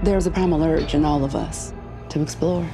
There's a primal urge in all of us to explore.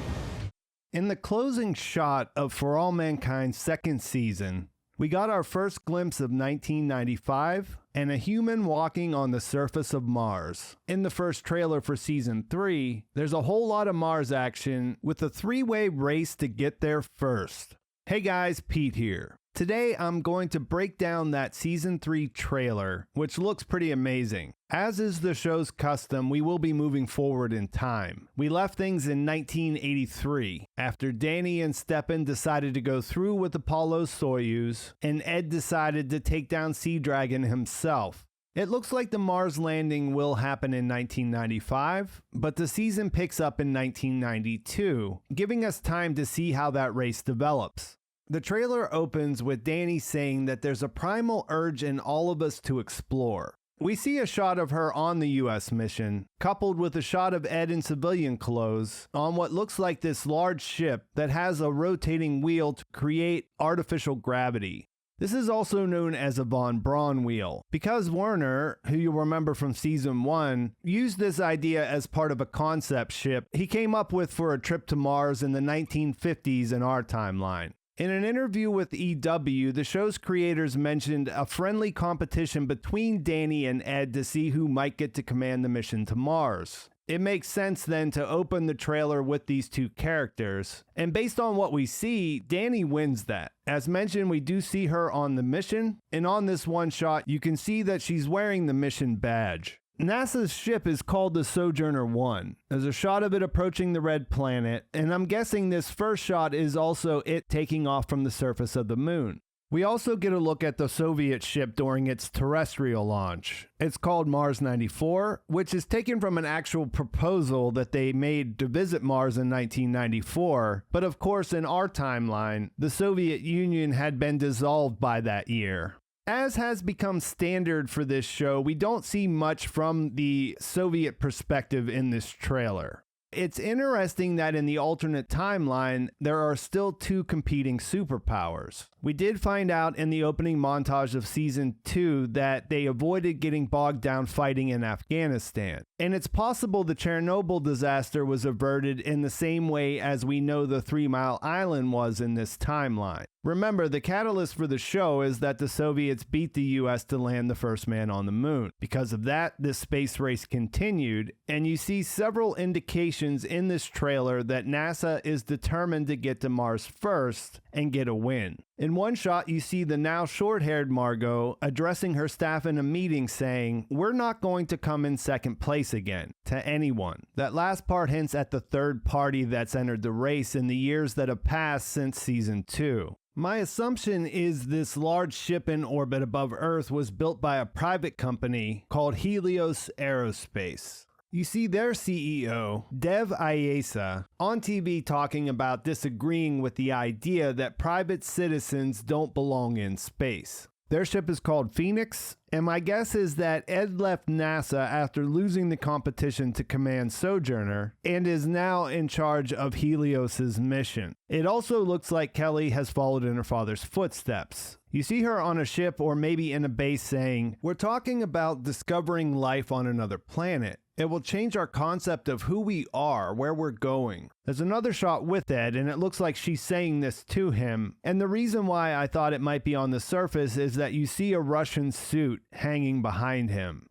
In the closing shot of For All Mankind's second season, we got our first glimpse of 1995 and a human walking on the surface of Mars. In the first trailer for season 3, there's a whole lot of Mars action with a three-way race to get there first. Hey guys, Pete here. Today I'm going to break down that season 3 trailer, which looks pretty amazing. As is the show's custom, we will be moving forward in time. We left things in 1983, after Danny and Stepan decided to go through with Apollo's Soyuz, and Ed decided to take down Sea Dragon himself. It looks like the Mars landing will happen in 1995, but the season picks up in 1992, giving us time to see how that race develops. The trailer opens with Danny saying that there's a primal urge in all of us to explore. We see a shot of her on the US mission, coupled with a shot of Ed in civilian clothes on what looks like this large ship that has a rotating wheel to create artificial gravity. This is also known as a von Braun wheel, because Werner, who you'll remember from season 1, used this idea as part of a concept ship he came up with for a trip to Mars in the 1950s in our timeline. In an interview with EW, the show's creators mentioned a friendly competition between Danny and Ed to see who might get to command the mission to Mars. It makes sense then to open the trailer with these two characters, and based on what we see, Danny wins that. As mentioned, we do see her on the mission, and on this one shot, you can see that she's wearing the mission badge. NASA's ship is called the Sojourner 1. There's a shot of it approaching the red planet, and I'm guessing this first shot is also it taking off from the surface of the moon. We also get a look at the Soviet ship during its terrestrial launch. It's called Mars 94, which is taken from an actual proposal that they made to visit Mars in 1994, but of course in our timeline, the Soviet Union had been dissolved by that year. As has become standard for this show, we don't see much from the Soviet perspective in this trailer. It's interesting that in the alternate timeline, there are still two competing superpowers. We did find out in the opening montage of season 2 that they avoided getting bogged down fighting in Afghanistan. And it's possible the Chernobyl disaster was averted in the same way as we know the 3 Mile Island was in this timeline. Remember, the catalyst for the show is that the Soviets beat the US to land the first man on the moon. Because of that, this space race continued, and you see several indications in this trailer that NASA is determined to get to Mars first and get a win. In one shot, you see the now short-haired Margot addressing her staff in a meeting saying, "We're not going to come in second place again, to anyone." That last part hints at the third party that's entered the race in the years that have passed since season 2. My assumption is this large ship in orbit above Earth was built by a private company called Helios Aerospace. You see their CEO, Dev Ayesa, on TV talking about disagreeing with the idea that private citizens don't belong in space. Their ship is called Phoenix, and my guess is that Ed left NASA after losing the competition to command Sojourner and is now in charge of Helios's mission. It also looks like Kelly has followed in her father's footsteps. You see her on a ship or maybe in a base saying, "We're talking about discovering life on another planet. It will change our concept of who we are, where we're going." There's another shot with Ed, and it looks like she's saying this to him. And the reason why I thought it might be on the surface is that you see a Russian suit hanging behind him.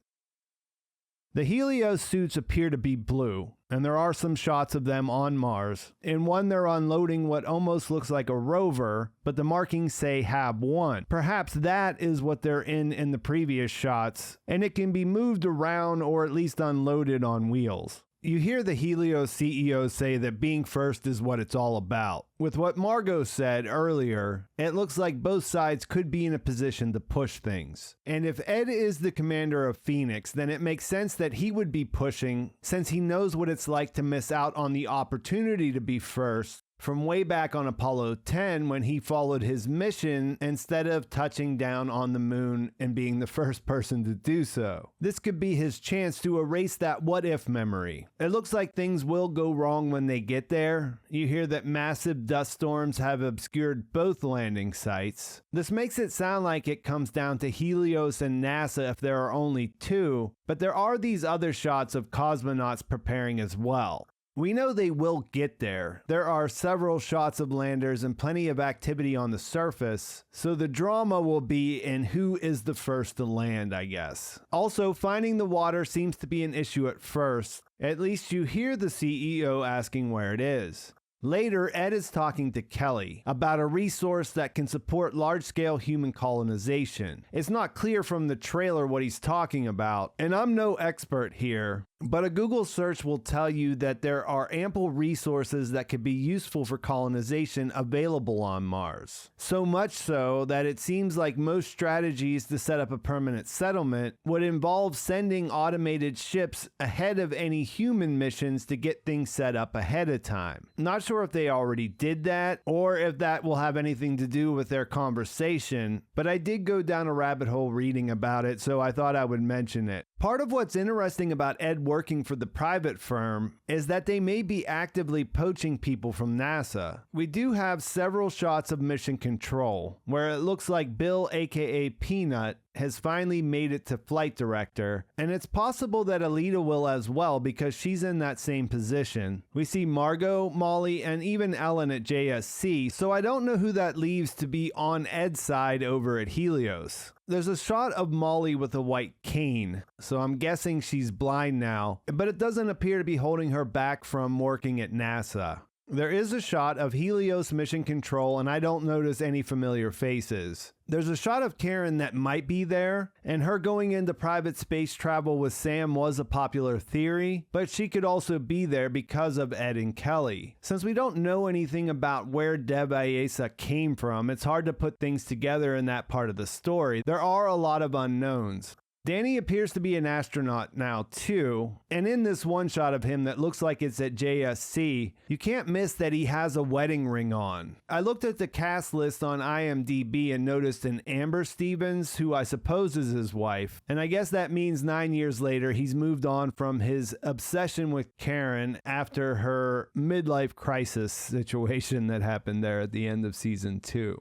The Helios suits appear to be blue, and there are some shots of them on Mars. In one, they're unloading what almost looks like a rover, but the markings say Hab 1. Perhaps that is what they're in the previous shots, and it can be moved around or at least unloaded on wheels. You hear the Helios CEO say that being first is what it's all about. With what Margot said earlier, it looks like both sides could be in a position to push things. And if Ed is the commander of Phoenix, then it makes sense that he would be pushing, since he knows what it's like to miss out on the opportunity to be first, from way back on Apollo 10 when he followed his mission instead of touching down on the moon and being the first person to do so. This could be his chance to erase that what-if memory. It looks like things will go wrong when they get there. You hear that massive dust storms have obscured both landing sites. This makes it sound like it comes down to Helios and NASA if there are only two, but there are these other shots of cosmonauts preparing as well. We know they will get there. There are several shots of landers and plenty of activity on the surface, so the drama will be in who is the first to land, I guess. Also, finding the water seems to be an issue at first. At least you hear the CEO asking where it is. Later, Ed is talking to Kelly about a resource that can support large-scale human colonization. It's not clear from the trailer what he's talking about, and I'm no expert here, but a Google search will tell you that there are ample resources that could be useful for colonization available on Mars. So much so that it seems like most strategies to set up a permanent settlement would involve sending automated ships ahead of any human missions to get things set up ahead of time. Not sure if they already did that or if that will have anything to do with their conversation, but I did go down a rabbit hole reading about it, so I thought I would mention it. Part of what's interesting about Ed working for the private firm is that they may be actively poaching people from NASA. We do have several shots of mission control, where it looks like Bill, aka Peanut, has finally made it to flight director, and it's possible that Alita will as well because she's in that same position. We see Margot, Molly, and even Ellen at JSC, so I don't know who that leaves to be on Ed's side over at Helios. There's a shot of Molly with a white cane, so I'm guessing she's blind now, but it doesn't appear to be holding her back from working at NASA. There is a shot of Helios Mission Control, and I don't notice any familiar faces. There's a shot of Karen that might be there, and her going into private space travel with Sam was a popular theory, but she could also be there because of Ed and Kelly. Since we don't know anything about where Dev Ayesa came from, it's hard to put things together in that part of the story. There are a lot of unknowns. Danny appears to be an astronaut now too, and in this one shot of him that looks like it's at JSC, you can't miss that he has a wedding ring on. I looked at the cast list on IMDb and noticed an Amber Stevens, who I suppose is his wife, and I guess that means 9 years later he's moved on from his obsession with Karen after her midlife crisis situation that happened there at the end of season 2.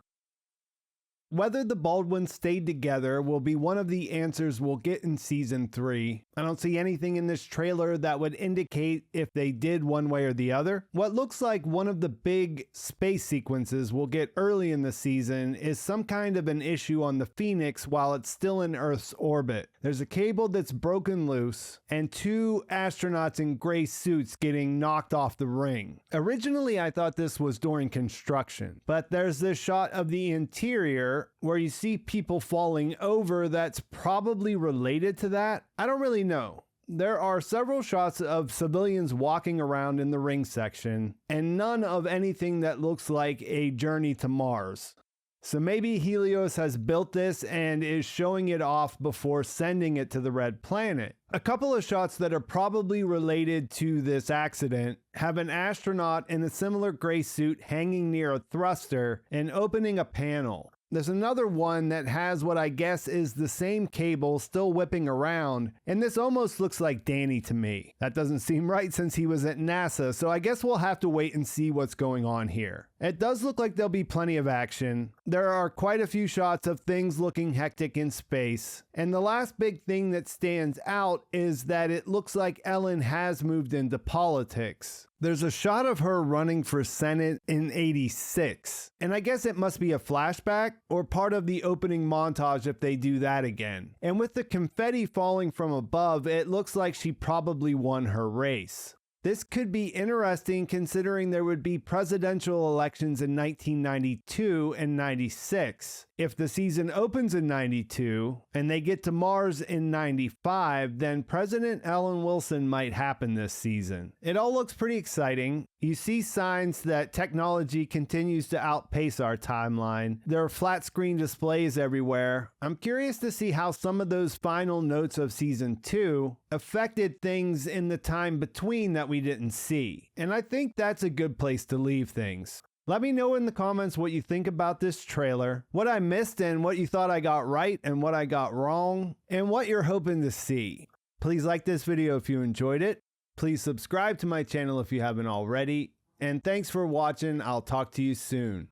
Whether the Baldwins stayed together will be one of the answers we'll get in season 3. I don't see anything in this trailer that would indicate if they did one way or the other. What looks like one of the big space sequences we'll get early in the season is some kind of an issue on the Phoenix while it's still in Earth's orbit. There's a cable that's broken loose and 2 astronauts in gray suits getting knocked off the ring. Originally, I thought this was during construction, but there's this shot of the interior where you see people falling over that's probably related to that. I don't really know. There are several shots of civilians walking around in the ring section, and none of anything that looks like a journey to Mars. So maybe Helios has built this and is showing it off before sending it to the Red Planet. A couple of shots that are probably related to this accident have an astronaut in a similar gray suit hanging near a thruster and opening a panel. There's another one that has what I guess is the same cable still whipping around, and this almost looks like Danny to me. That doesn't seem right since he was at NASA, so I guess we'll have to wait and see what's going on here. It does look like there'll be plenty of action. There are quite a few shots of things looking hectic in space, and the last big thing that stands out is that it looks like Ellen has moved into politics. There's a shot of her running for Senate in '86, and I guess it must be a flashback or part of the opening montage if they do that again. And with the confetti falling from above, it looks like she probably won her race. This could be interesting considering there would be presidential elections in 1992 and 96. If the season opens in 92 and they get to Mars in 95, then President Ellen Wilson might happen this season. It all looks pretty exciting. You see signs that technology continues to outpace our timeline. There are flat screen displays everywhere. I'm curious to see how some of those final notes of season 2 affected things in the time between that we didn't see. And I think that's a good place to leave things. Let me know in the comments what you think about this trailer, what I missed and what you thought I got right and what I got wrong, and what you're hoping to see. Please like this video if you enjoyed it. Please subscribe to my channel if you haven't already. And thanks for watching. I'll talk to you soon.